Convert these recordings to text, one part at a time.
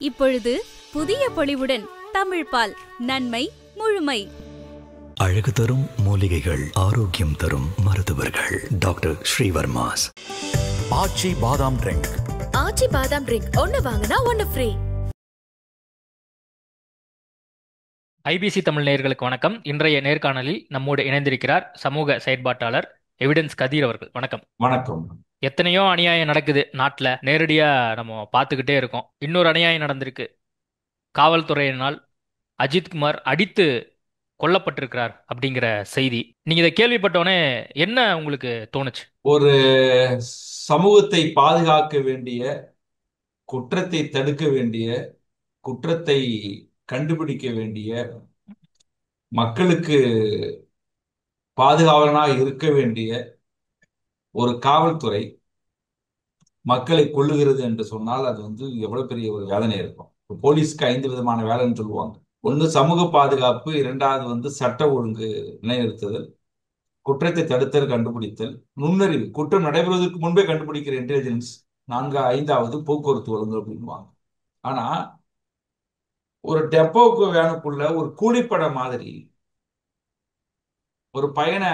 இப்பொழுது புதிய பொலிவுடன் தமிழ்பால் நன்மை முழுமை. அழகு தரும் மூலிகைகள், ஆரோக்கியம் தரும் மருத்துவர்கள். டாக்டர் ஸ்ரீவர்மாஸ். ஆச்சி பாதாம் ட்ரிங்க். ஆச்சி பாதாம் ட்ரிங்க் ஒன்னு வாங்கினா ஒன்னு ஃப்ரீ. ஐபிசி தமிழ் நேயர்களுக்கு வணக்கம். இன்றைய நேர்காணலில் நம்மோடு இணைந்திருக்கிறார் சமூக செயற்பாட்டாளர் எவிடன்ஸ் கதீர் அவர்கள். வணக்கம். வணக்கம். எத்தனையோ அநியாயம் நடக்குது நாட்டில், நேரடியா நம்ம பார்த்துக்கிட்டே இருக்கோம். இன்னொரு அநியாயம் நடந்திருக்கு. காவல்துறையினால் அஜித்குமார் அடித்து கொல்லப்பட்டிருக்கிறார் அப்படிங்கிற செய்தி. நீங்க இதை கேள்விப்பட்டோன்னே என்ன உங்களுக்கு தோணுச்சு? ஒரு சமூகத்தை பாதுகாக்க வேண்டிய, குற்றத்தை தடுக்க வேண்டிய, குற்றத்தை கண்டுபிடிக்க வேண்டிய, மக்களுக்கு பாதுகாவலனாக இருக்க வேண்டிய ஒரு காவல்துறை மக்களை கொல்லுகிறது என்று சொன்னால் அது எவ்வளவு பெரிய ஒரு வேதனை இருக்கும். போலீஸ்க்கு 5 விதமான வேலைன்னு சொல்லுவாங்க. ஒன்று சமூக பாதுகாப்பு, இரண்டாவது சட்ட ஒழுங்கு நிலைநிறுத்துதல், குற்றத்தை தடுத்தல், கண்டுபிடித்தல், நுண்ணறிவு, குற்றம் நடைபெறுவதற்கு முன்பே கண்டுபிடிக்கிற இன்டெலிஜென்ஸ், 5வது போக்குவரத்து ஒழுங்கு அப்படின்வாங்க. ஆனா ஒரு டெப்போக்கு வேனுக்குள்ள ஒரு கூலிப்பட மாதிரி ஒரு பையனை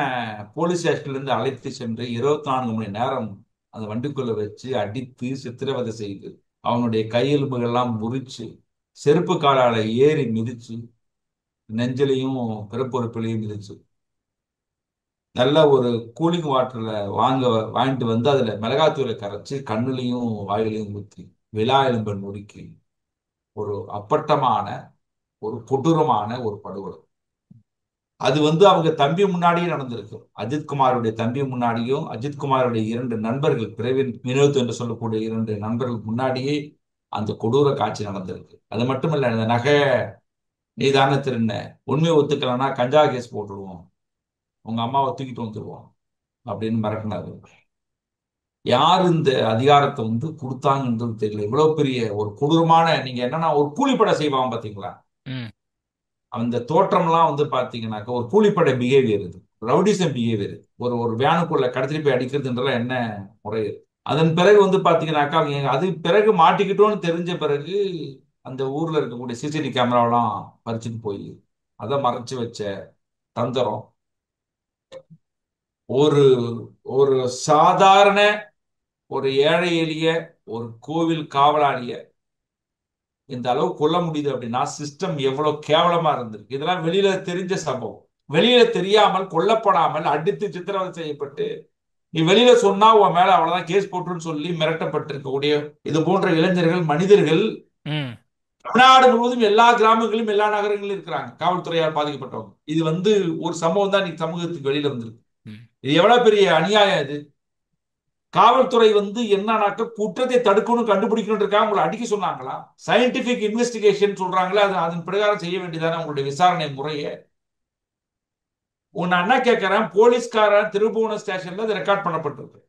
போலீஸ் ஸ்டேஷன்ல இருந்து அழைத்து சென்று 24 மணி நேரம் அந்த வண்டிக்குள்ள வச்சு அடித்து சித்திரவதை செய்து அவனுடைய கையெலும்புகள்லாம் முறிச்சு செருப்பு காலால ஏறி மிதிச்சு நெஞ்சிலையும் பிறப்பொறுப்பிலையும் மிதிச்சு நல்ல ஒரு கூலிங் வாட்டர்ல வாங்கிட்டு வந்து அதுல மிளகாத்தூளை கரைச்சு கண்ணுலையும் வாயிலையும் ஊற்றி விலா எலும்பை நொறுக்கி ஒரு அப்பட்டமான ஒரு கொடூரமான ஒரு படுகொலை. அது அவங்க தம்பி முன்னாடியே நடந்திருக்கு. அஜித்குமாருடைய தம்பி முன்னாடியும், அஜித்குமாருடைய 2 நண்பர்கள், பிரவீன், வினோத் என்று சொல்லக்கூடிய 2 நண்பர்கள் முன்னாடியே அந்த கொடூர காட்சி நடந்திருக்கு. அது மட்டுமல்ல, இந்த நகை நீ தானே திருண்ண, உண்மையை ஒத்துக்கலன்னா கஞ்சா கேஸ் போட்டுடுவோம், உங்க அம்மாவை தூக்கிட்டு வந்துடுவோம் அப்படின்னு மிரட்டினாரு. யார் இந்த அதிகாரத்தை கொடுத்தாங்கன்றது தெரியல. இவ்வளவு பெரிய ஒரு கொடூரமான, நீங்க என்னன்னா ஒரு கூலிப்படை செய்வாங்க பாத்தீங்களா, அந்த தோற்றம்லாம் பாத்தீங்கன்னாக்க ஒரு கூலிப்படை பிஹேவியர், இது ரவுடிசம் பிஹேவியர். ஒரு வேனுக்குள்ள கடத்திட்டு போய் அடிக்கிறதுன்றலாம் என்ன முறை? அதன் பிறகு பாத்தீங்கன்னாக்கா அவங்க அது பிறகு மாட்டிக்கிட்டோன்னு தெரிஞ்ச பிறகு அந்த ஊர்ல இருக்கக்கூடிய சிசிடிவி கேமராவெல்லாம் பறிச்சுட்டு போய் அதை மறைச்சு வச்ச தந்திரம். ஒரு ஒரு சாதாரண ஒரு ஏழை எளிய ஒரு கோவில் காவலாளிய இந்த அளவு கொல்ல முடியுது அப்படின்னா சிஸ்டம் எவ்வளவு கேவலமா இருந்திருக்கு. இதெல்லாம் வெளியில தெரிஞ்ச சம்பவம். வெளியில தெரியாமல், கொல்லப்படாமல், அடித்து சித்திரவதை செய்யப்பட்டு நீ வெளியில சொன்னா உன் மேல அவ்வளவுதான் கேஸ் போட்டுன்னு சொல்லி மிரட்டப்பட்டிருக்கக்கூடிய இது போன்ற இளைஞர்கள், மனிதர்கள் தமிழ்நாடு முழுவதும் எல்லா கிராமங்களிலும் எல்லா நகரங்களிலும் இருக்கிறாங்க, காவல்துறையால் பாதிக்கப்பட்டவங்க. இது ஒரு சம்பவம் தான் இன்னைக்கு சமூகத்துக்கு வெளியில வந்திருக்கு. இது எவ்வளவு பெரிய அநியாயம்! இது காவல்துறை என்னன்னாக்க குற்றத்தை தடுக்கணும், கண்டுபிடிக்கணும் உங்களை அடிக்க சொன்னாங்களா? சயின்டிபிக் இன்வெஸ்டிகேஷன் சொல்றாங்களா, அதன் பிரகாரம் செய்ய வேண்டியதான உங்களுடைய விசாரணை முறையை. உன்னை அண்ணா கேட்கிறேன், போலீஸ்காரன் திருபுவன ஸ்டேஷன்ல அது ரெக்கார்ட் பண்ணப்பட்டிருக்கு.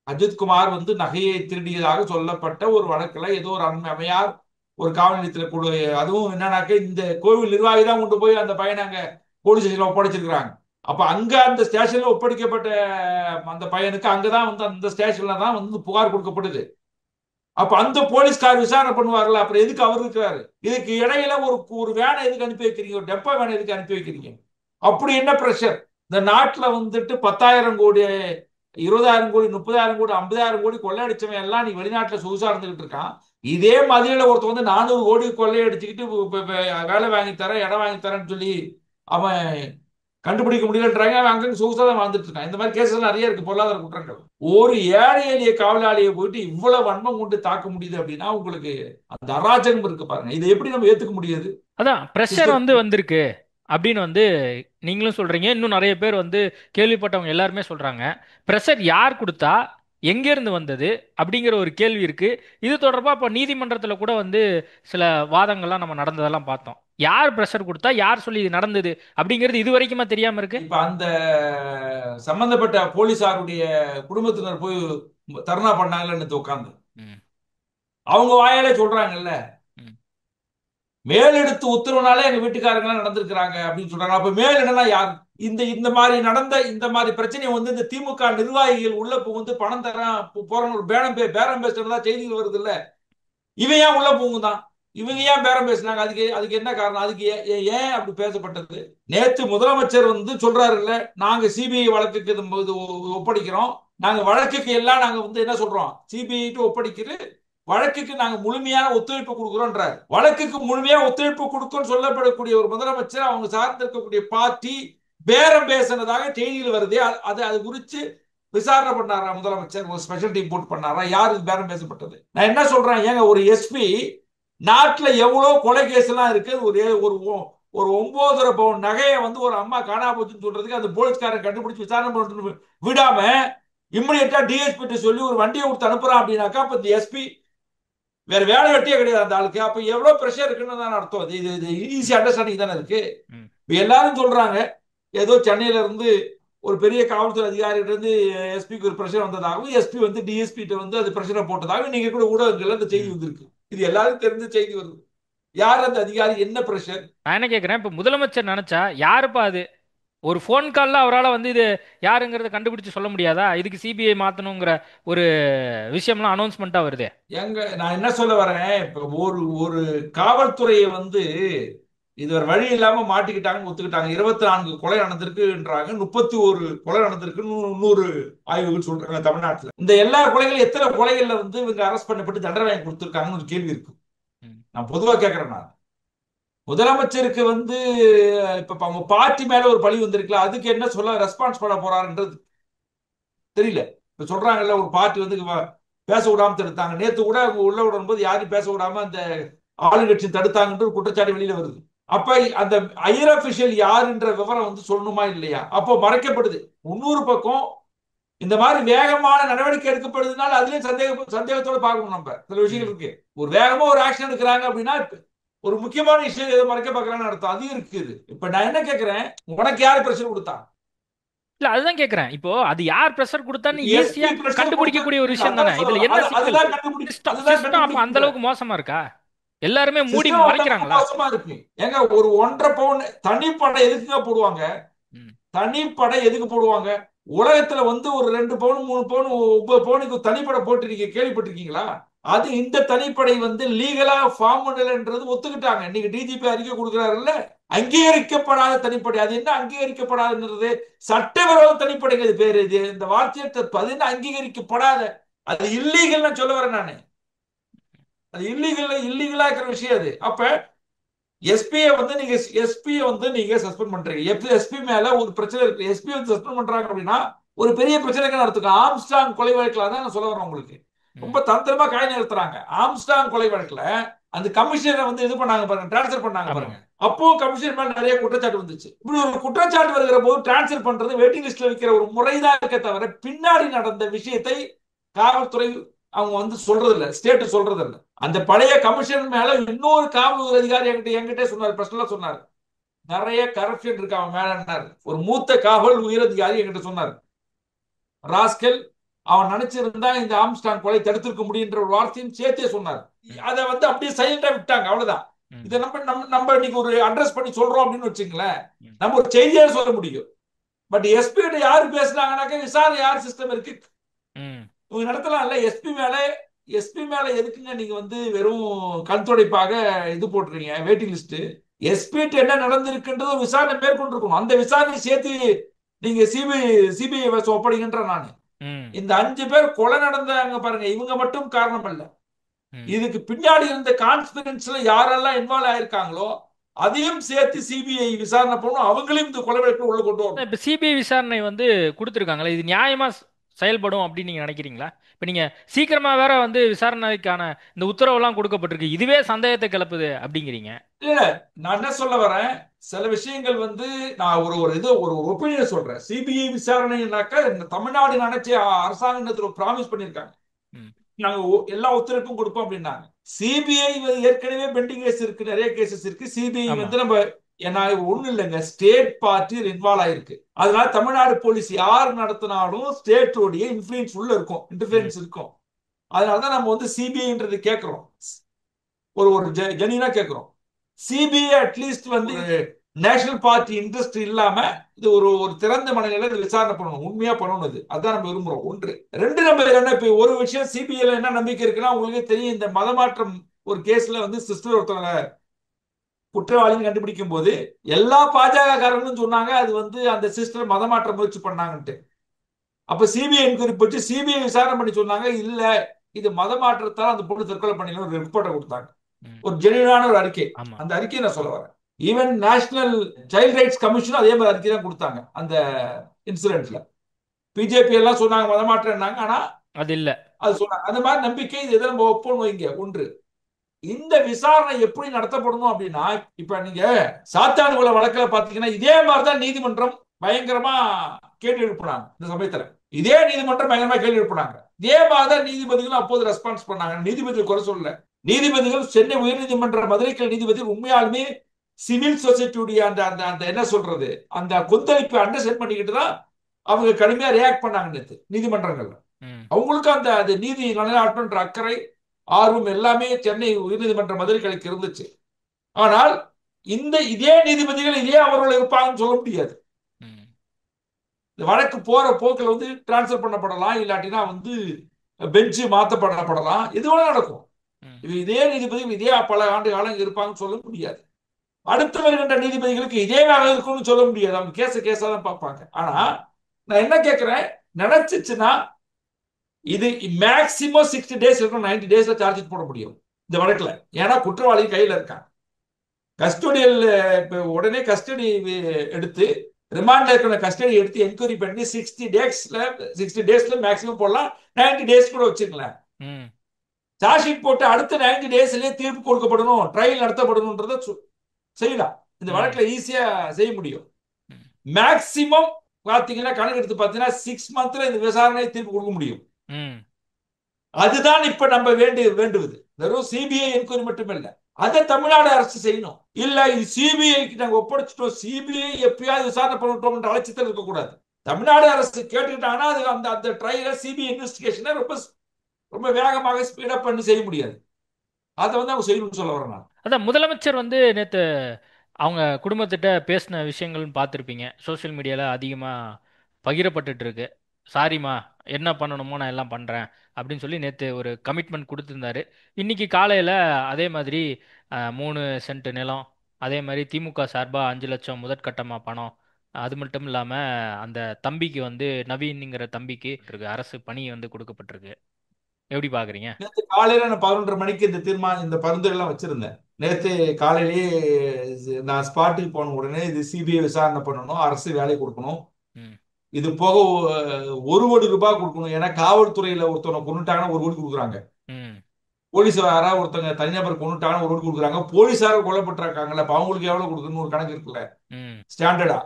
அஜித்குமார் நகையை திருடியதாக சொல்லப்பட்ட ஒரு வழக்குல ஏதோ ஒரு அம்மையார் ஒரு காவல் நிலையத்தில் கூட, அதுவும் என்னன்னாக்க இந்த கோவில் நிர்வாகி தான் கொண்டு போய் அந்த பையனை அங்க போலீஸ் ஸ்டேஷன்ல ஒப்படைச்சிருக்கிறாங்க. அப்ப அங்க அந்த ஸ்டேஷன்ல ஒப்படைக்கப்பட்ட அந்த பையனுக்கு அங்கதான் அந்த ஸ்டேஷன்ல தான் புகார் கொடுக்கப்படுது. அப்ப அந்த போலீஸ்கார் விசாரணை பண்ணுவார்ல, அப்புறம் எதுக்கு அவர் இருக்கிறாரு? இதுக்கு இடையில ஒரு வேனை எதுக்கு அனுப்பி வைக்கிறீங்க? ஒரு டெப்போ வேனை எதுக்கு அனுப்பி வைக்கிறீங்க? அப்படி என்ன பிரஷர்? இந்த நாட்டுல 10,000 கோடி, 20,000 கோடி, 30,000 கோடி, 50,000 கோடி கொள்ளையடிச்சவன் எல்லாம் நீ வெளிநாட்டுல சொகுசா இருந்துகிட்டு இருக்கான். இதே மதியில ஒருத்தர் 400 கோடி கொள்ளையடிச்சுக்கிட்டு வேலை வாங்கி தரேன், இடம் வாங்கி தரேன்னு சொல்லி அவன் கண்டுபிடிக்க முடியலன்றாங்க. அவன் அங்க சொகுசா தான் வாழ்ந்துட்டு இருக்கான். இந்த மாதிரி கேசஸ் நிறைய இருக்கு, பொருளாதார குற்றங்கள். ஒரு ஏழை எளிய காவலாளியை போயிட்டு இவ்வளவு வன்மம் கொண்டு தாக்க முடியுது அப்படின்னா உங்களுக்கு அந்த அராஜகம் இருக்கு பாருங்க. இதை எப்படி நம்ம ஏத்துக்க முடியாது? அதான் பிரஷர் வந்திருக்கு அப்படின்னு நீங்களும் சொல்றீங்க, இன்னும் நிறைய பேர் கேள்விப்பட்டவங்க எல்லாருமே சொல்றாங்க. பிரஷர் யார் கொடுத்தா, எங்கேருந்து வந்தது அப்படிங்கிற ஒரு கேள்வி இருக்கு. இது தொடர்பாக இப்போ நீதிமன்றத்தில் கூட சில வாதங்கள்லாம் நம்ம நடந்ததெல்லாம் பார்த்தோம். யார் பிரஷர் கொடுத்தா, யார் சொல்லி இது நடந்தது அப்படிங்கிறது இது வரைக்குமா தெரியாம இருக்கு. இப்ப அந்த சம்பந்தப்பட்ட போலீசாருடைய குடும்பத்தினர் போய் தர்ணா பண்ணாங்கன்னு உட்கார்ந்து அவங்க வாயாலே சொல்றாங்கல்ல, மேலெடுத்து உத்தரவுனாலே எங்க வீட்டுக்காரங்க நடந்திருக்கிறாங்க அப்படின்னு சொல்றாங்க. அப்ப மேல் என்னன்னா யார்? இந்த மாதிரி நடந்த இந்த மாதிரி பிரச்சனையை இந்த திமுக நிர்வாகிகள் உள்ள பணம் தரான் போறாங்க, ஒரு பேரம் பேசுறதா செய்திகள் வருது இல்ல, இவன் ஏன் உள்ள போகுதான்? இவங்க ஏன் பேரம் பேசினாங்க? அதுக்கு அதுக்கு என்ன காரணம்? அதுக்கு ஏன் அப்படி பேசப்பட்டது? நேத்து முதலமைச்சர் வந்து சொல்றாருல்ல, நாங்க சிபிஐ வழக்குக்கு ஒப்படைக்கிறோம், நாங்க வழக்குக்கு எல்லாம் நாங்க வந்து என்ன சொல்றோம், சிபிஐ ஒப்படைக்கிற வழக்குக்கு நாங்க முழுமையான ஒத்துழைப்பு கொடுக்கிறோம்ன்றார். வழக்குக்கு முழுமையா ஒத்துழைப்பு கொடுக்கும் சொல்லப்படக்கூடிய ஒரு முதலமைச்சர் அவங்க சார்ந்திருக்கக்கூடிய பார்ட்டி பேரம் பேசினதாக செய்தியில் வருது. அது அது குறித்து விசாரணை பண்ணாரா முதலமைச்சர்? ஒரு ஸ்பெஷல் டீம் போட்டு பண்ணாரா? யார் இது பேரம் பேசப்பட்டது? நான் என்ன சொல்றேன், ஏங்க ஒரு எஸ்பி நாட்டுல எவ்வளவு கொலை கேஸ் எல்லாம் இருக்கு. ஒரு ஒரு ஒரு 9.5 பவுன் நகையை வந்து ஒரு அம்மா காணா போச்சுன்னு சொல்றதுக்கு அந்த போலீஸ்காரன் கண்டுபிடிச்சு விசாரணை பண்ணி விடாம இம்மிடியட்டா டிஎஸ்பி சொல்லி ஒரு வண்டியை கொடுத்து அனுப்புறான் அப்படின்னாக்கா, அப்ப இந்த எஸ்பி வேற வேலை வெட்டியே கிடையாது அந்த ஆளுக்கு. அப்ப எவ்வளவு பிரஷர் இருக்குன்னு தான் அர்த்தம். இது ஈஸி அண்டர்ஸ்டாண்டிங் தானே இருக்கு. எல்லாரும் சொல்றாங்க ஏதோ சென்னையில இருந்து ஒரு பெரிய காவல்துறை அதிகாரிகிட்ட இருந்து எஸ்பிக்கு ஒரு பிரஷர் வந்ததாகவும், எஸ்பி வந்து டிஎஸ்பி வந்து அது பிரஷரை போட்டதாகவும் நீங்க கூட ஊடகங்கள்ல அந்த செய்தி வந்திருக்கு. இது எல்லாரும் தெரிஞ்ச செய்தி வருது. யார் அந்த அதிகாரி, என்ன பிரஷர்? நான் என்ன கேட்குறேன், இப்போ முதலமைச்சர் நினைச்சா யாருப்பா அது, ஒரு ஃபோன் காலில் அவரால் வந்து இது யாருங்கிறத கண்டுபிடிச்சு சொல்ல முடியாதா? இதுக்கு சிபிஐ மாற்றணுங்கிற ஒரு விஷயம்லாம் அனௌன்ஸ்மெண்ட்டாக வருது. நான் என்ன சொல்ல வரேன், இப்ப ஒரு ஒரு காவல்துறையை வந்து இது ஒரு வழி இல்லாம மாட்டிக்கிட்டாங்க, ஒத்துக்கிட்டாங்க. 24 கொலை நடந்திருக்குன்றாங்க, 31 கொலை நடந்திருக்குன்னு 100 ஆய்வுகள் சொல்றாங்க தமிழ்நாட்டில். இந்த எல்லா கொலைகளும் எத்தனை கொலைகள்ல வந்து இவங்க அரெஸ்ட் பண்ணப்பட்டு தண்டனை வாங்கி கொடுத்துருக்காங்கன்னு ஒரு கேள்வி இருக்கு. நான் பொதுவா கேட்கிறேன், நான் முதலமைச்சருக்கு வந்து இப்ப அவங்க பார்ட்டி மேல ஒரு பழி வந்திருக்கலாம், அதுக்கு என்ன சொல்ல ரெஸ்பான்ஸ் பண்ண போறாருன்றது தெரியல. இப்ப சொல்றாங்கல்ல, ஒரு பார்ட்டி வந்து பேச விடாம தடுத்தாங்க. நேத்து கூட அவங்க உள்ள விடும்போது யாரும் பேச விடாம அந்த ஆளுங்கட்சி தடுத்தாங்கன்ற ஒரு குற்றச்சாட்டு வெளியில வருது. அப்ப அந்த ஹையர் அபிஷியல் யாருன்ற விவரம் வந்து சொல்லணுமா இல்லையா? அப்போ மறைக்கப்படுது. 300 பக்கம் இந்த மாதிரி வேகமான நடவடிக்கை எடுக்கப்படுதுனால அதுலயும் சந்தேகத்தோட பார்க்கணும். நம்ம சில விஷயங்கள் இருக்கு. ஒரு வேகமா ஒரு ஆக்ஷன் எடுக்கிறாங்க அப்படின்னா ஒரு முக்கியமான விஷயம் எதை மறைக்க பார்க்கறான்னு அர்த்தம். அது இருக்குது. இப்ப நான் என்ன கேட்கிறேன், உனக்கு யாரு பிரஷர் கொடுத்தா? இல்ல அதுதான் கேக்குறேன். இப்போ அது யார் பிரஷர் கொடுத்தான்னு ஈஸியா கண்டுபிடிக்கக்கூடிய ஒரு விஷயம் தானே. இதுல என்ன சிஸ்டம் அந்த அளவுக்கு மோசமா இருக்கா? எல்லாருமே மூடி மறைக்கிறாங்களா? மோசமா இருக்கு. ஏங்க ஒரு 1.5 பவுன் தனிப்படை எதுக்குங்க போடுவாங்க? தனிப்படை எதுக்கு போடுவாங்க? உலகத்துல வந்து ஒரு 2 பவுன் 3 பவுன் 9 பவுனுக்கு தனிப்படை போட்டிருக்கீங்க, கேள்விப்பட்டிருக்கீங்களா? அது இந்த தனிப்படை வந்து லீகலா ஃபார்ம் பண்ணலன்றது ஒத்துக்கிட்டாங்க. இன்னைக்கு டிஜிபி அறிக்கை கொடுக்கிறாருல்ல, அங்கீகரிக்கப்படாத தனிப்படை. அது என்ன அங்கீகரிக்கப்படாதுன்றது? சட்டவிரோத தனிப்படைங்க இது பேரு. இது இந்த வார்த்தையை பதின அங்கீகரிக்கப்படாத, அது இல்லீகல் சொல்ல வரேன் நானு. அது இல்லீகலா இருக்கிற விஷயம் அது. அப்ப எஸ்பியை வந்து நீங்க சஸ்பெண்ட் பண்றீங்க. எஸ்பி மேல ஒரு பிரச்சனை இருக்கு, எஸ்பி வந்து சஸ்பெண்ட் பண்றாங்க அப்படின்னா ஒரு பெரிய பிரச்சனைக்கு நடத்துக்கும். ஆம்ஸ்டாங் கொலை வழக்குல தான் நான் சொல்ல வரேன் உங்களுக்கு. ரொம்ப தந்திரமா காய் நிறுத்துறாங்க. ஆம்ஸ்டாங் கொலை வழக்குல அந்த கமிஷனரை வந்து இது பண்ணாங்க பாருங்க, டிரான்ஸ்பர் பண்ணாங்க பாருங்க. அப்போ கமிஷனர் மேல நிறைய குற்றச்சாட்டு வந்துச்சு. இப்படி ஒரு குற்றச்சாட்டு வருகிற போது டிரான்ஸ்பர் பண்றது வெயிட்டிங் லிஸ்ட்ல வைக்கிற ஒரு முறைதான் இருக்க தவிர பின்னாடி நடந்த விஷயத்தை காவல்துறை அவங்க வந்து சொல்றது இல்ல, ஸ்டேட் சொல்றது இல்ல. அந்த பழைய கமிஷன் மேல இன்னொரு காவல் அதிகாரி என்கிட்ட சொன்னார், பிரச்சனை சொன்னார், நிறைய கரப்ஷன் இருக்கு அவன் மேல. ஒரு மூத்த காவல் உயர் அதிகாரி என்கிட்ட சொன்னார், ராஸ்கல் அவன் நினைச்சிருந்தா இந்த ஆம்ஸ்டாங் கொலை தடுத்திருக்க முடியுன்ற ஒரு வார்த்தையும் சேர்த்தே சொன்னார். அதை வந்து அப்படியே சைலண்டா விட்டாங்க, அவ்வளவுதான். இதை நம்ம இன்னைக்கு ஒரு அட்ரஸ் பண்ணி சொல்றோம் அப்படின்னு வச்சுங்களேன், நம்ம ஒரு செய்தியா சொல்ல முடியும். பட் எஸ்பி கிட்ட யாரு பேசுனாங்கன்னாக்க விசாரணை யார் சிஸ்டம் இருக்கு இவங்க நடத்தலாம்ல. எஸ்பி மேல எதுக்குங்க நீங்க வந்து வெறும் கண் துடைப்பாக இது போட்டுறீங்க வெயிட்டிங் லிஸ்ட்? எஸ்பி என்ன நடந்திருக்குன்றது விசாரணை மேற்கொண்டிருக்கணும். அந்த விசாரணை சேர்த்து நீங்க சிபிஐ ஒப்படைக்கின்ற நானு. இந்த 5 பேர் கொலை நடந்தாங்க பாருங்க, இவங்க மட்டும் காரணம் அல்ல. இதுக்கு பின்னாடி இருந்த கான்ஸ்பிரன்ஸ்ல யாரெல்லாம் இன்வால்வ் ஆயிருக்காங்களோ அதையும் சேர்த்து சிபிஐ விசாரணை பண்ணணும். அவங்களையும் இந்த கொலை வழக்கு உள்ள கொண்டு வரணும். இப்ப சிபிஐ விசாரணை வந்து கொடுத்துருக்காங்களா, இது நியாயமா செயல்படும் அப்படின்னு நீங்க நினைக்கிறீங்களா? இப்ப நீங்க சீக்கிரமா வேற வந்து விசாரணைக்கான இந்த உத்தரவெல்லாம் கொடுக்கப்பட்டிருக்கு, இதுவே சந்தேகத்தை கிளப்புது அப்படிங்கிறீங்க. இல்ல, நான் என்ன சொல்ல வரேன், சில விஷயங்கள் வந்து நான் ஒரு ஒப்பீனியன் சொல்றேன். சிபிஐ விசாரணைனாக்கா இந்த தமிழ்நாடு நினைச்சு அரசாங்கத்துல பிராமிஸ் பண்ணிருக்காங்க, நாங்க எல்லா ஒத்துழைப்பும் கொடுப்போம் அப்படின்னாங்க. சிபிஐ ஏற்கனவே பெண்டிங் கேஸ் இருக்கு, நிறைய கேசஸ் இருக்கு. சிபிஐ வந்து நம்ம ஒண்ணு இல்லைங்க, ஸ்டேட் பார்ட்டி இன்வால்வ் ஆயிருக்கு. அதனால தமிழ்நாடு போலீஸ் யார் நடத்தினாலும் ஸ்டேட்டோடைய இன்ஃபுளுன்ஸ் உள்ள இருக்கும், இன்டர்ஃபரன்ஸ் இருக்கும். அதனாலதான் நம்ம வந்து சிபிஐன்றது கேட்கிறோம், ஒரு ஜெனினா கேட்கிறோம். சிபிஐ அட்லீஸ்ட் வந்து நேஷனல் பார்ட்டி இன்ட்ரெஸ்ட் இல்லாம இது ஒரு திறந்த மனநிலை விசாரணை பண்ணணும், உண்மையா பண்ணணும். இது அதான் நம்ம விரும்புறோம். 1 2 நம்ம என்ன, இப்ப ஒரு விஷயம் சிபிஐல என்ன நம்பிக்கை இருக்குன்னா, உங்களுக்கே தெரியும், இந்த மதமாற்றம் ஒரு கேஸ்ல வந்து சிஸ்டர் ஒருத்தவங்க குற்றவாளின்னு கண்டுபிடிக்கும் போது எல்லா பாஜக காரங்களும் சொன்னாங்க அது வந்து அந்த சிஸ்டர் மதமாற்ற முயற்சி பண்ணாங்கன்ட்டு. அப்ப சிபிஐ என்கொயரி போச்சு, சிபிஐ விசாரணை பண்ணி சொன்னாங்க இல்ல இது மதமாற்றத்தால் அந்த பொண்ணு தற்கொலை பண்ணி ஒரு ரிப்போர்ட்டை கொடுத்தாங்க. ஒரு ஜெனியூனான ஒரு அறிக்கை. அந்த அறிக்கையை நான் சொல்ல வரேன். Even National Child Rights Commission அதே மாதிரி அறிக்கை தான் கொடுத்தாங்க அந்த இன்சிடென்ட்ல. பிஜேபி எல்லாம் சொன்னாங்க மதமாற்றம், ஆனா அது இல்ல, அது சொன்னாங்க. அந்த மாதிரி நம்பிக்கை இது எதை நம்ம ஒப்போம் வைங்க. ஒன்று, இந்த விசாரணை எப்படி நடத்தப்படணும் அப்படின்னா, இப்ப நீங்க சாத்தான்குள வழக்கில் பாத்தீங்கன்னா இதே மாதிரிதான் நீதிமன்றம் பயங்கரமா கேள்வி எழுப்பினாங்க. இந்த சமயத்துல இதே நீதிமன்றம் பயங்கரமா கேள்வி எழுப்பினாங்க. இதே மாதிரிதான் நீதிபதிகளும் அப்போது ரெஸ்பான்ஸ் பண்ணாங்க. நீதிபதிகள் குறை சொல்ல, நீதிபதிகள் சென்னை உயர்நீதிமன்ற மதுரை கிளை நீதிபதி உண்மையாலுமே சிவில் சொசைட்டியுடைய அந்த அந்த அந்த என்ன சொல்றது அந்த கொந்தளிப்பை அண்டர்ஸ்டாண்ட் பண்ணிக்கிட்டு தான் அவங்க கடுமையா ரியாக்ட் பண்ணாங்க நேற்று நீதிமன்றங்கள்ல. அவங்களுக்கு அந்த அது நீதி நிலைநாட்டணுன்ற அக்கறை ஆர்வம் எல்லாமே சென்னை உயர்நீதிமன்ற மதுரை கிளைக்கு இருந்துச்சு. ஆனால் இதே நீதிபதிகள் இதே அவர்கள் இருப்பாங்கன்னு சொல்ல முடியாது. இந்த வழக்கு போற போக்கில் வந்து டிரான்ஸ்பர் பண்ணப்படலாம், இல்லாட்டினா வந்து பெஞ்சு மாற்றப்படலாம், எது வேணா நடக்கும். இதே நீதிபதிகள் இதே பல ஆண்டு காலம் இருப்பாங்கன்னு சொல்ல முடியாது. அடுத்து வருகின்ற நீதிபதிகளுக்கு இதே வேலை இருக்கும்னு சொல்ல முடியாது. அவங்க கேஸா தான் பார்ப்பாங்க. ஆனா நான் என்ன கேட்கிறேன், நினைச்சிச்சுன்னா இது மேக்சிமம் 60 days இருக்கும், 90 daysல சார்ஜ் போட முடியும் இந்த வழக்குல. ஏன்னா குற்றவாளி கையில இருக்காங்க. கஸ்டோடியல் உடனே கஸ்டடி எடுத்து ரிமாண்ட்ல இருக்கிற கஸ்டடி எடுத்து என்கொயரி பண்ணி 60 daysல மேக்சிமம் போடலாம், 90 days கூட வச்சுக்கலாம். சார்ஜ் ஷீட் போட்டு அடுத்த 90 daysலயே தீர்ப்பு கொடுக்கப்படணும், ட்ரையல் நடத்தப்படணும்ன்றத செய்யலாம். இந்த வழக்குல ஈஸியா செய்ய முடியும். மேக்சிமம் பாத்தீங்கன்னா கணக்கு எடுத்து பாத்தீங்கன்னா 6 monthsல இந்த விசாரணை தீர்ப்பு கொடுக்க முடியும். அதுதான் இப்ப நம்ம வேண்டுவது. வெறும் சிபிஐ என்கொயரி மட்டுமில்ல, அதை தமிழ்நாடு அரசு செய்யணும். இல்ல இது சிபிஐக்கு நாங்க ஒப்படைச்சிட்டோம், சிபிஐ எப்பயாவது விசாரணை பண்ணிட்டோம் அலட்சியத்தில் இருக்கக்கூடாது. தமிழ்நாடு அரசு கேட்டுக்கிட்டாங்கன்னா அது அந்த அந்த ட்ரையல சிபிஐ இன்வெஸ்டிகேஷனை ரொம்ப ரொம்ப வேகமாக ஸ்பீடப் பண்ணி செய்ய முடியாது. அதை வந்து அவங்க செய்யணும்னு சொல்ல வரேன் நான். அதான் முதலமைச்சர் வந்து நேற்று அவங்க குடும்பத்திட்ட பேசின விஷயங்கள்னு பார்த்துருப்பீங்க, சோஷியல் மீடியாவில் அதிகமாக பகிரப்பட்டுட்டு இருக்கு. சாரிம்மா, என்ன பண்ணணுமோ நான் எல்லாம் பண்ணுறேன் அப்படின்னு சொல்லி நேற்று ஒரு கமிட்மெண்ட் கொடுத்துருந்தாரு. இன்னைக்கு காலையில் அதே மாதிரி 3 சென்ட் நிலம், அதே மாதிரி திமுக சார்பாக 5 லட்சம் முதற்கட்டமாக பணம், அது மட்டும் இல்லாமல் அந்த தம்பிக்கு வந்து நவீன்ங்கிற தம்பிக்கு அரசு பணி வந்து கொடுக்கப்பட்டிருக்கு. எப்படி பார்க்குறீங்க? நேற்று காலையில நான் 11:30 மணிக்கு இந்த பரிந்துரை எல்லாம் வச்சிருந்தேன். நேற்று காலையிலேயே நான் ஸ்பாட்டுக்கு போன உடனே இது சிபிஐ விசாரணை பண்ணணும், அரசு வேலை கொடுக்கணும், இது போக 1 கோடி ரூபாய் கொடுக்கணும். ஏன்னா காவல்துறையில ஒருத்தவங்க கொண்டுட்டாங்கன்னா 1 கோடி கொடுக்குறாங்க, போலீஸ் யாராவது ஒருத்தவங்க தனிநபர் கொண்டுட்டாங்கன்னா 1 கோடி கொடுக்குறாங்க, போலீஸார கொல்லப்பட்டிருக்காங்கல்ல அப்ப அவங்களுக்கு எவ்வளவு கொடுக்கணும்னு ஒரு கணக்கு இருக்குல்ல ஸ்டாண்டர்டா,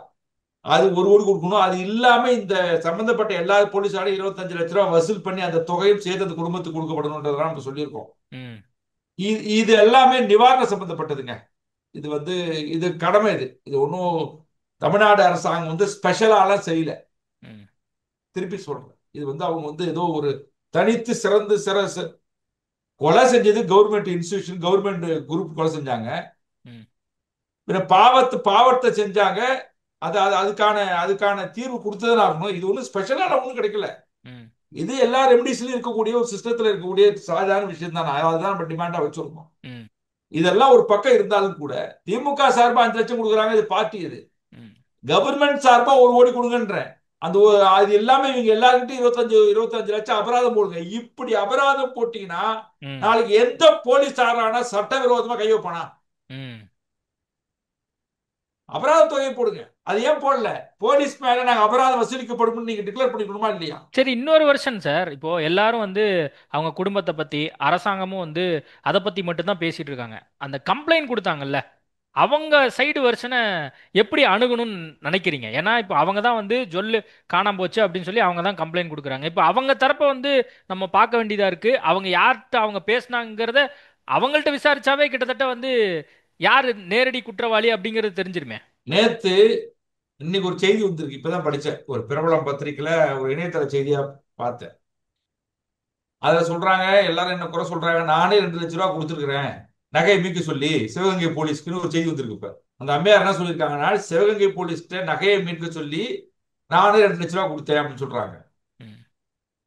அது 1 கோடி கொடுக்கணும். அது இல்லாம இந்த சம்பந்தப்பட்ட எல்லா போலீஸாரும் 25 லட்சம் ரூபாய் வசூல் பண்ணி அந்த தொகையும் சேர்த்து அந்த குடும்பத்துக்கு கொடுக்கப்படணும்ன்றதான் நம்ம சொல்லியிருக்கோம். இது எல்லாமே நிவாரணம் சம்பந்தப்பட்டதுங்க. இது வந்து இது கடமை. இது ஒன்றும் தமிழ்நாடு அரசாங்கம் வந்து ஸ்பெஷலாலாம் செய்யல. திருப்பி சொல்றேன், இது வந்து அவங்க வந்து ஏதோ ஒரு தனித்து சிறந்து கொலை செஞ்சது கவர்மெண்ட் இன்ஸ்டிடியூஷன், கவர்மெண்ட் குரூப் கொலை செஞ்சாங்க. பாவத்தை செஞ்சாங்க, அதுக்கான தீர்வு கொடுத்ததுன்னு ஆகணும். இது ஒன்றும் ஸ்பெஷலான ஒன்றும் கிடைக்கல. இது எல்லா ரெமடிஸ்லயும் இருக்கக்கூடிய ஒரு சிஸ்டத்துல இருக்கக்கூடிய சாதாரண விஷயம் தான். அதுதான் நம்ம டிமாண்டா வச்சிருக்கோம். இதெல்லாம் ஒரு பக்கம் இருந்தாலும் கூட திமுக சார்பா 5 லட்சம் கொடுக்குறாங்க, இது பார்ட்டி. இது கவர்மெண்ட் சார்பா 1 கோடி கொடுங்கன்ற அது எல்லாமே இவங்க எல்லாருக்கிட்டும் 25 லட்சம் அபராதம் போடுங்க. இப்படி அபராதம் போட்டீங்கன்னா நாளைக்கு எந்த போலீஸாரான சட்டவிரோதமா கை வைப்பானா? அபராத தொகையை போடுங்க. அது ஏன் போடல? போலீஸ் மேல நாங்க அபராதம் வசூலிக்கப்படும் நீங்க டிக்ளேர் பண்ணிக்கணுமா இல்லையா? சரி, இன்னொரு வருஷன் சார், இப்போ எல்லாரும் வந்து அவங்க குடும்பத்தை பத்தி, அரசாங்கமும் வந்து அதை பத்தி மட்டும்தான் பேசிட்டு இருக்காங்க. அந்த கம்ப்ளைண்ட் கொடுத்தாங்கல்ல, அவங்க சைடு வருஷனை எப்படி அணுகணும்னு நினைக்கிறீங்க? ஏன்னா இப்போ அவங்க தான் வந்து சொல்லு காணாம போச்சு அப்படின்னு சொல்லி அவங்க தான் கம்ப்ளைண்ட் கொடுக்குறாங்க. இப்போ அவங்க தரப்பை வந்து நம்ம பார்க்க வேண்டியதா இருக்கு. அவங்க யார்கிட்ட அவங்க பேசினாங்கிறத அவங்கள்ட்ட விசாரிச்சாவே கிட்டத்தட்ட வந்து யாரு நேரடி குற்றவாளி அப்படிங்கிறது தெரிஞ்சிருமே. நேத்து இன்னைக்கு ஒரு செய்தி வந்திருக்கு, இப்பதான் படிச்சேன். ஒரு பிரபலம் பத்திரிக்கையில ஒரு இணையதள செய்தியா பார்த்தேன். அத சொல்றாங்க, எல்லாரும் என்ன குறை சொல்றாங்க, நானே 2 லட்சம் ரூபாய் கொடுத்துருக்கிறேன் நகையை மீட்க சொல்லி சிவகங்கை போலீஸ்க்குன்னு ஒரு செய்தி வந்திருக்கு. இப்ப அந்த அம்மையார் என்ன சொல்லியிருக்காங்கன்னா, சிவகங்கை போலீஸ்கிட்ட நகையை மீட்க சொல்லி நானே 2 லட்சம் ரூபாய் கொடுத்தேன் அப்படின்னு சொல்றாங்க.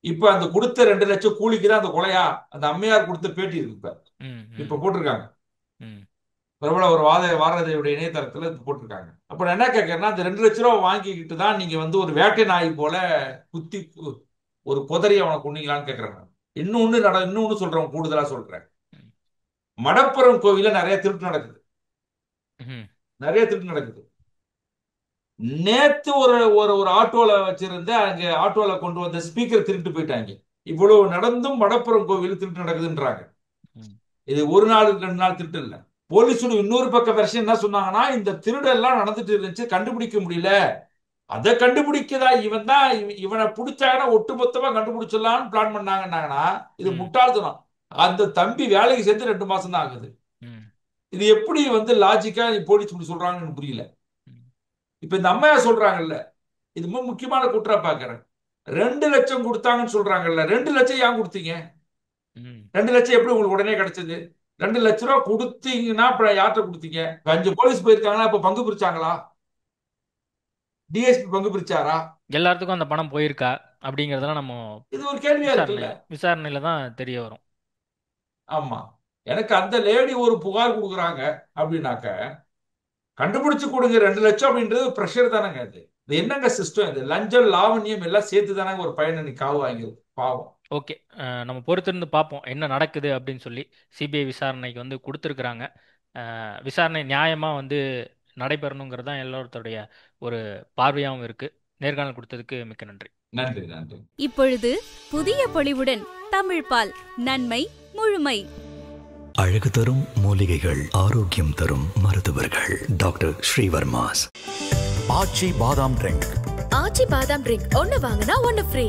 இப்ப அந்த கொடுத்த 2 லட்சம் கூலிக்கு தான் அந்த கொலையா அந்த அம்மையார் கொடுத்த பேட்டி இருக்கு. இப்ப இப்ப போட்டிருக்காங்க. ம். பிரபல ஒரு வாரதையுடைய இணையதளத்துல போட்டிருக்காங்க. அப்ப நான் என்ன கேட்கறேன்னா, அந்த 2 லட்ச ரூபா வாங்கிக்கிட்டு தான் நீங்க வந்து ஒரு வேட்டை நாய் போல குத்தி ஒரு குதறி அவனை கொன்னீங்களான்னு கேட்கறேன் நான். இன்னொன்னு சொல்றேன், கூடுதலா சொல்றேன். மடப்புறம் கோவில நிறைய திருட்டு நடக்குது. நேத்து ஒரு ஒரு ஒரு ஆட்டோல வச்சிருந்த அங்க ஆட்டோல கொண்டு வந்த ஸ்பீக்கர் திருட்டு போயிட்டாங்க. இவ்வளவு நடந்தும் மடப்புறம் கோவில் திருட்டு நடக்குதுன்றாங்க. இது ஒரு நாள் 2 நாள் திருட்டு இல்ல. போலீஸோட இன்னொரு பக்க வெர்ஷன் என்ன சொன்னாங்கன்னா, இந்த திருடெல்லாம் நடந்துட்டு இருந்துச்சு, கண்டுபிடிக்க முடியல. அதை கண்டுபிடிக்கதா இவனை பிடிச்சாங்கன்னா ஒட்டுமொத்தமா கண்டுபிடிச்சிடலாம்னு பிளான் பண்ணாங்கன்னா இது முட்டாள்தனம். அந்த தம்பி வேலைக்கு சேர்ந்து 2 மாசம் தான் ஆகுது. இது எப்படி வந்து லாஜிக்கா போலீஸ் இப்படி சொல்றாங்கன்னு புரியல. இப்ப இந்த அம்மையா சொல்றாங்கல்ல, இது ரொம்ப முக்கியமான குற்றா பாக்குறேன். 2 லட்சம் கொடுத்தாங்கன்னு சொல்றாங்கல்ல, 2 லட்சம் ஏன் கொடுத்தீங்க? 2 லட்சம் எப்படி உங்களுக்கு உடனே கிடைச்சது? 2 லட்ச ரூபா கொடுத்தீங்கன்னா யார்கிட்ட கொடுத்தீங்க? 5 போலீஸ் போயிருக்காங்கன்னா இப்ப பங்கு பிரிச்சாங்களா? டிஎஸ்பி பங்கு பிரிச்சாரா? எல்லாத்துக்கும் அந்த பணம் போயிருக்கா அப்படிங்கறதெல்லாம் நம்ம இது ஒரு கேள்வியா இருக்குல்ல. விசாரணையில தான் தெரிய வரும். ஆமா, எனக்கு அந்த லேடி ஒரு புகார் கொடுக்குறாங்க அப்படின்னாக்க கண்டுபிடிச்சு கொடுங்க 2 லட்சம் அப்படின்றது பிரஷர் தானங்க. அது என்னங்க சிஸ்டம்? இது லஞ்சம் லாவண்யம் எல்லாம் சேர்த்து தானங்க ஒரு பையனை நீ காவு வாங்கிடுது, பாவம். ஓகே, நம்ம பொறுத்திருந்து பார்ப்போம் என்ன நடக்குது அப்படின்னு சொல்லி. சிபிஐ விசாரணைக்கு வந்து கொடுத்துருக்குறாங்க. விசாரணை நியாயமாக வந்து நடைபெறணுங்கிறது தான் எல்லாத்தோடைய ஒரு பார்வையாகவும் இருக்கு. நேர்காணல் கொடுத்ததுக்கு மிக்க நன்றி. நன்றி நன்றி. இப்பொழுது புதிய பொலிவுடன் தமிழ்பால் நன்மை முழுமை. அழகு தரும் மூலிகைகள், ஆரோக்கியம் தரும் மருத்துவர்கள். டாக்டர் ஸ்ரீவர்மாஸ். ஆச்சி பாதாம் ட்ரிங்க். ஆச்சி பாதாம் ட்ரிங்க் ஒன்னு வாங்கினா ஒன்னு ஃப்ரீ.